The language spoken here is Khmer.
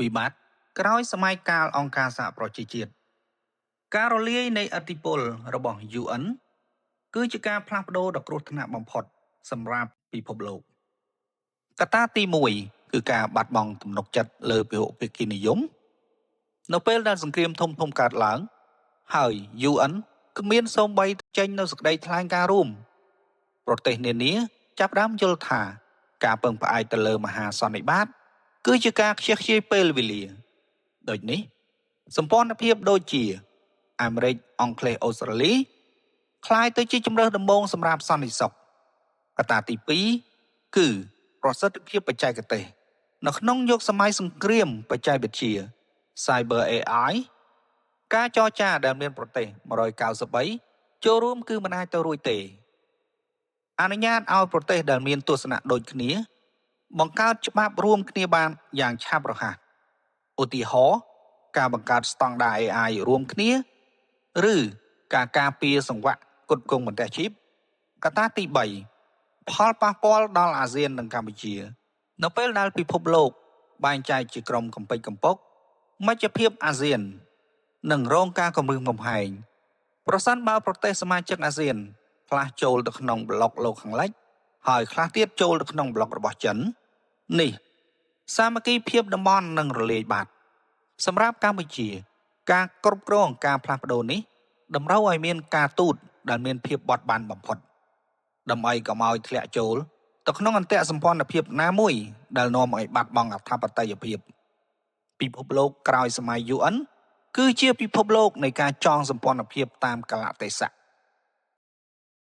វិបត្តិក្រោយសម័យកាលអង្គការសហប្រជាជាតិការរលាយនៃអធិបុលរបស់ UN គឺជាការផ្លាស់ប្ដូរដ៏គ្រោះថ្នាក់បំផុតសម្រាប់ពិភពលោកកត្តាទី1គឺការបាត់បង់ទំនុកចិត្តលើពហុភាគីនិយមនៅពេលដែលសង្គ្រាមធំៗកើតឡើងហើយ UN គ្មានសូម្បីចេញនៅសេចក្តីថ្លែងការណ៍រួមប្រទេសនានាចាប់ផ្ដើមយល់ថាការពឹងផ្អែកទៅលើមហាសន្និបាតគឺជាការខ្ជះខ្ជាយពេលវេលាដូចនេះសម្ព័ន្ធភាពដូចជាអាមេរិកអង់គ្លេសអូស្ត្រាលីคล้ายទៅជាជំរើសដំបូងសម្រាប់សន្តិសុខកត្តាទី2គឺប្រសិទ្ធភាពបច្ចេកទេសនៅក្នុងយុគសម័យសង្គ្រាមបច្ចេកវិទ្យា Cyber AI ការចរចាដែលមានប្រទេស193ចូលរួមគឺមិនអាចទៅរួចទេអនុញ្ញាតឲ្យប្រទេសដែលមានទស្សនៈដូចគ្នាបង្កើតច្បាប់រួមគ្នាបានយ៉ាងឆាប់រហ័សឧទាហរណ៍ការបង្កើតស្តង់ដារ AI រួមគ្នាឬការការពារសង្វាក់ផ្គត់ផ្គង់បន្ទះជីបកត្តាទី3ផលប៉ះពាល់ដល់អាស៊ាននិងកម្ពុជានៅពេលដែលពិភពលោកបែងចែកជាក្រុមកំពេចកំពុកមជ្ឈភាពអាស៊ាននឹងរងការគំរាមកំហែងប្រសិនបើប្រទេសសមាជិកអាស៊ានខ្លះចូលទៅក្នុងប្លុកលោកខាងលិចហើយខ្លះទៀតចូលទៅក្នុងប្លុករបស់ចិននេះសាមគ្គីភាពតំបន់នឹងរលាយបាត់សម្រាប់កម្ពុជាការគ្រប់គ្រងការផ្លាស់ប្ដូរនេះតម្រូវឲ្យមានការទូតដែលមានភាពបត់បែនបំផុតដើម្បីកុំឲ្យធ្លាក់ចូលទៅក្នុងអន្តរសម្ព័ន្ធភាពណាមួយដែលនាំឲ្យបាត់បង់អធិបតេយ្យភាពពិភពលោកក្រោយសម័យ UN គឺជាពិភពលោកនៃការចងសម្ព័ន្ធភាពតាមកលៈទេសៈ